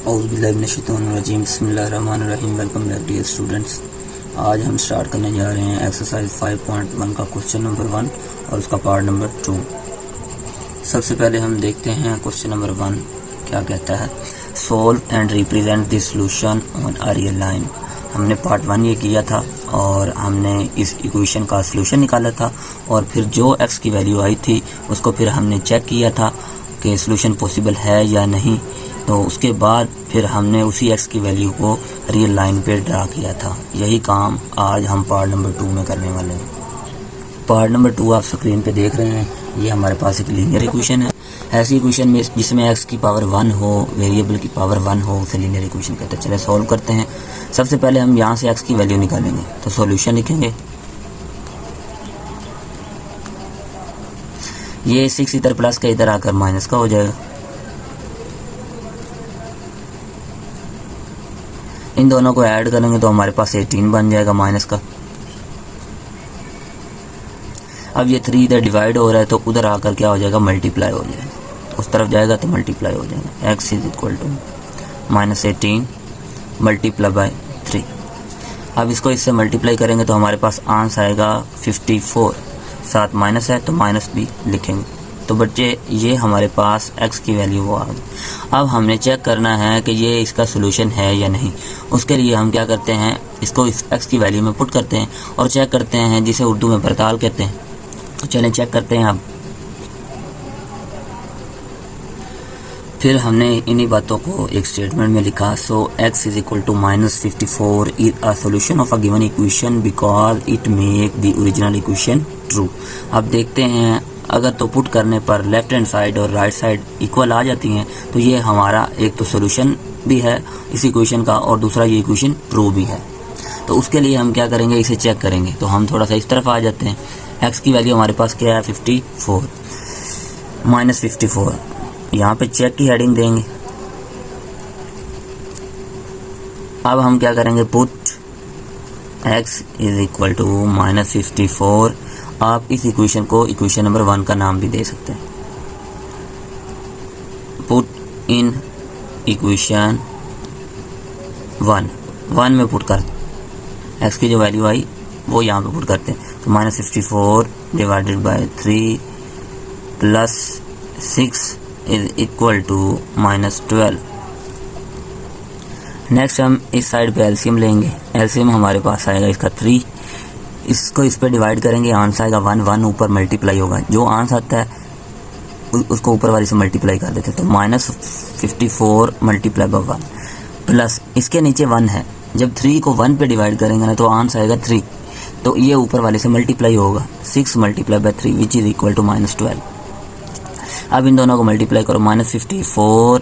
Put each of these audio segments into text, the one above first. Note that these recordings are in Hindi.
औज़ुबिल्लाहिमिनश्शैतानिर्रजीम बिस्मिल्लाहिर्रहमानिर्रहीम। Welcome back dear students. आज हम स्टार्ट करने जा रहे हैं एक्सरसाइज 5.1 का क्वेश्चन नंबर 1 और उसका पार्ट नंबर 2। सबसे पहले हम देखते हैं क्वेश्चन नंबर 1 क्या कहता है। Solve and represent the solution on a real line. हमने पार्ट 1 ये किया था और हमने इस इक्वेशन का सॉल्यूशन निकाला था और फिर जो एक्स की वैल्यू आई थी उसको फिर हमने चेक किया था कि सॉल्यूशन पॉसिबल है या नहीं। तो उसके बाद फिर हमने उसी एक्स की वैल्यू को रियल लाइन पे ड्रा किया था। यही काम आज हम पार्ट नंबर 2 में करने वाले हैं। पार्ट नंबर 2 आप स्क्रीन पे देख रहे हैं। ये हमारे पास एक लीनियर इक्वेशन है। ऐसी इक्वेशन में जिसमें एक्स की पावर 1 हो, वेरिएबल की पावर 1 हो, उसे लीनियर इक्वेशन कहते हैं। चले सॉल्व करते हैं। सबसे पहले हम यहाँ से एक्स की वैल्यू निकालेंगे तो सॉल्यूशन लिखेंगे। ये 6 इधर प्लस का इधर आकर माइनस का हो जाएगा। इन दोनों को ऐड करेंगे तो हमारे पास 18 बन जाएगा माइनस का। अब ये 3 इधर डिवाइड हो रहा है तो उधर आकर क्या हो जाएगा, मल्टीप्लाई हो जाएगा। उस तरफ जाएगा तो मल्टीप्लाई हो जाएगा। x is equal to -18 multiply by 3। अब इसको इससे मल्टीप्लाई करेंगे तो हमारे पास आंसर आएगा 54। साथ माइनस है तो माइनस भी लिखेंगे। तो बच्चे ये हमारे पास x की वैल्यू वो आ गई। अब हमने चेक करना है कि ये इसका सोल्यूशन है या नहीं। उसके लिए हम क्या करते हैं, इसको इस x की वैल्यू में पुट करते हैं और चेक करते हैं, जिसे उर्दू में पड़ताल कहते हैं। तो चलें चेक करते हैं। अब फिर हमने इन्हीं बातों को एक स्टेटमेंट में लिखा। So x is equal to -54 is a solution of a given equation because it make the original equation true. अब देखते हैं, अगर तो पुट करने पर लेफ्ट हैंड साइड और राइट साइड इक्वल आ जाती हैं तो ये हमारा एक तो सोल्यूशन भी है इस इक्वेशन का और दूसरा ये इक्वेशन ट्रू भी है। तो उसके लिए हम क्या करेंगे, इसे चेक करेंगे। तो हम थोड़ा सा इस तरफ आ जाते हैं। x की वैल्यू हमारे पास क्या है, 54 -54। यहाँ पे चेक की हेडिंग देंगे। अब हम क्या करेंगे, put x is equal to -54। आप इस इक्वेशन को इक्वेशन नंबर 1 का नाम भी दे सकते हैं। पुट इन इक्वेशन 1 में पुट कर x की जो वैल्यू आई वो यहाँ पे पुट करते हैं। तो -54 divided by 3 plus 6 is equal to -12। Next हम इस साइड पे एलसीएम लेंगे। एलसीएम हमारे पास आएगा इसका 3। इसको इस पे डिवाइड करेंगे, आंसर आएगा 1 ऊपर मल्टीप्लाई होगा। जो आंसर आता है उसको ऊपर वाले से मल्टीप्लाई कर देते हैं। तो -54 मल्टीप्लाई बाय 1 प्लस इसके नीचे 1 है। जब 3 को 1 पे डिवाइड करेंगे ना तो आंसर आएगा 3। तो ये ऊपर वाले से मल्टीप्लाई होगा। 6 multiply by 3 which is equal to -12। अब इन दोनों को मल्टीप्लाई करो। -54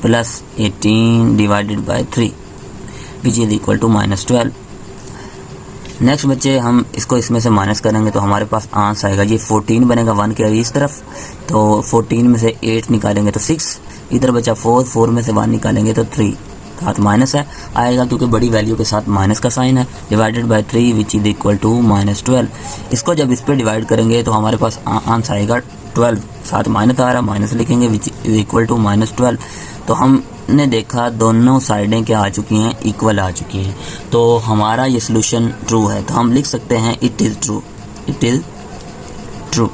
plus 18 divided by 3 which is equal to -12। Next बच्चे हम इसको इसमें से माइनस करेंगे तो हमारे पास आंसर आएगा, ये 14 बनेगा 1 के इस तरफ। तो 14 में से 8 निकालेंगे तो 6, इधर बचा 4 में से 1 निकालेंगे तो 3, साथ माइनस है आएगा क्योंकि बड़ी वैल्यू के साथ माइनस का साइन है। Divided by 3 which is equal to -12। इसको जब इस पर डिवाइड करेंगे तो हमारे पास आंसर आएगा 12, साथ माइनस आ रहा, माइनस लिखेंगे विच इज इक्वल टू -12। तो हमने देखा दोनों साइडें क्या आ चुकी हैं, इक्वल आ चुकी हैं। तो हमारा ये सोल्यूशन ट्रू है। तो हम लिख सकते हैं it is true, it is true.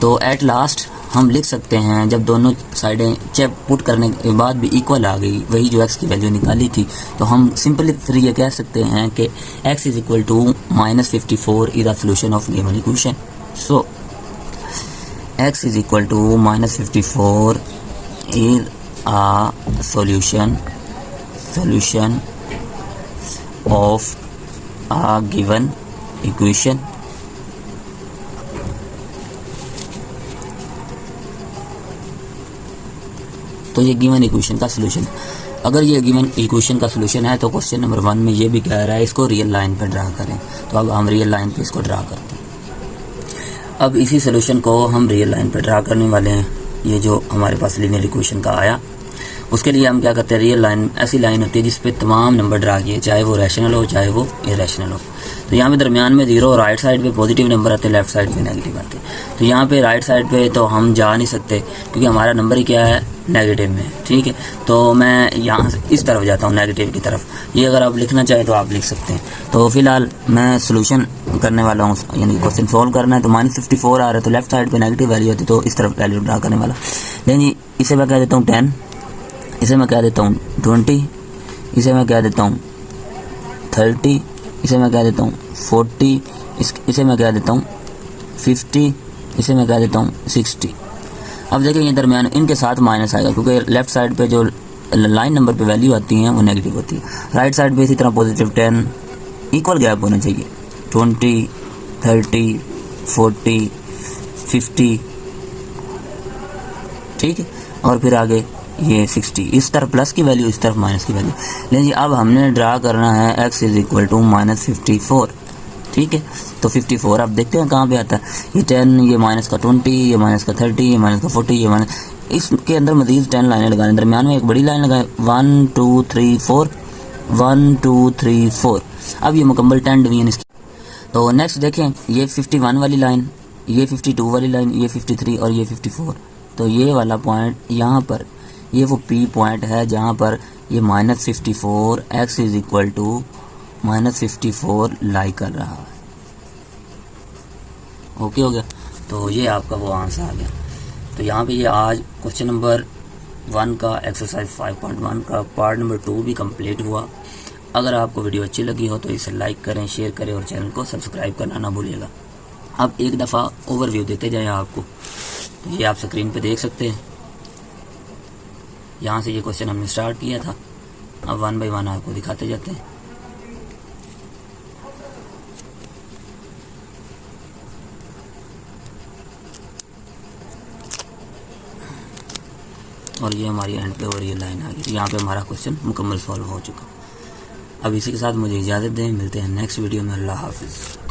तो एट लास्ट हम लिख सकते हैं, जब दोनों साइडें चेक पुट करने के बाद भी इक्वल आ गई, वही जो x की वैल्यू निकाली थी, तो हम सिंपली फिर ये कह सकते हैं कि x is equal to -54 is the solution of given equation. So x is equal to -54 is a solution of a given equation। तो ये गिवन इक्वेशन का सोल्यूशन। अगर ये गिवन इक्वेशन का सोल्यूशन है तो क्वेश्चन नंबर 1 में ये भी कह रहा है इसको रियल लाइन पर ड्रा करें। तो अब हम रियल लाइन पे इसको ड्रा करते हैं। अब इसी सोल्यूशन को हम रियल लाइन पर ड्रा करने वाले हैं। ये जो हमारे पास लीनियर इक्वेशन का आया उसके लिए हम क्या करते हैं, रियल लाइन ऐसी लाइन होती है जिस पे तमाम नंबर ड्रा किए, चाहे वो रैशनल हो चाहे वो इरेशनल हो। तो यहाँ पे दरमियान में 0, राइट साइड पे पॉजिटिव नंबर आते हैं, लेफ्ट साइड पे नेगेटिव आते हैं। तो यहाँ पे राइट साइड पे तो हम जा नहीं सकते क्योंकि हमारा नंबर ही क्या है, नेगेटिव में। ठीक है, तो मैं यहाँ से इस तरफ जाता हूँ, नेगेटिव की तरफ। ये अगर आप लिखना चाहें तो आप लिख सकते हैं। तो फिलहाल मैं सोल्यूशन करने वाला हूँ, यानी क्वेश्चन सॉल्व करना है। तो -54 आ रहा है, तो लेफ्ट साइड पे नेगेटिव वैल्यू होती है, तो इस तरफ वैल्यू ड्रा करने वाला। लेकिन जी इसे मैं कह देता हूँ 10, इसे मैं कह देता हूँ 20, इसे मैं कह देता हूँ 30, इसे मैं कह देता हूँ 40, इसे मैं कह देता हूँ 50, इसे मैं कह देता हूँ 60। अब देखिए ये दरमियान इनके साथ माइनस आएगा क्योंकि लेफ्ट साइड पे जो लाइन नंबर पे वैल्यू आती हैं वो नेगेटिव होती है। राइट साइड पे इसी तरह पॉजिटिव 10, इक्वल गैप होना चाहिए, 20, 30, 40, 50। ठीक है, और फिर आगे ये 60, इस तरफ प्लस की वैल्यू, इस तरफ माइनस की वैल्यू। लेकिन अब हमने ड्रा करना है x इज इक्वल टू -54। ठीक है, तो 54 आप देखते हैं कहाँ पे आता है, ये 10, ये माइनस का 20, ये माइनस का 30, ये माइनस का 40, ये माइनस, इसके अंदर मजीद 10 लाइनें लगाने, दरमियान में एक बड़ी लाइन लगाए, 1 2 3 4, 1 2 3 4। अब ये मुकम्मल 10 डिवीजन इसकी। तो नेक्स्ट देखें, ये 51 वाली लाइन, ये 52 वाली लाइन, ये 53 और ये 54। तो ये वाला पॉइंट यहाँ पर, ये वो P पॉइंट है जहाँ पर ये -54 x इज इक्वल टू -54 लाई कर रहा है। ओके हो गया, तो ये आपका वो आंसर आ गया। तो यहाँ पे ये आज क्वेश्चन नंबर 1 का एक्सरसाइज 5.1 का पार्ट नंबर 2 भी कंप्लीट हुआ। अगर आपको वीडियो अच्छी लगी हो तो इसे लाइक करें, शेयर करें और चैनल को सब्सक्राइब करना ना भूलिएगा। अब एक दफ़ा ओवरव्यू देते जाएं आपको, तो ये आप स्क्रीन पे देख सकते हैं। यहाँ से ये क्वेश्चन हमने स्टार्ट किया था, अब 1 बाय 1 आपको दिखाते जाते हैं। और ये हमारी एंड पे और ये लाइन आ गई, यहाँ पे हमारा क्वेश्चन मुकम्मल सॉल्व हो चुका। अब इसी के साथ मुझे इजाज़त दें, मिलते हैं नेक्स्ट वीडियो में। अल्लाह हाफिज़।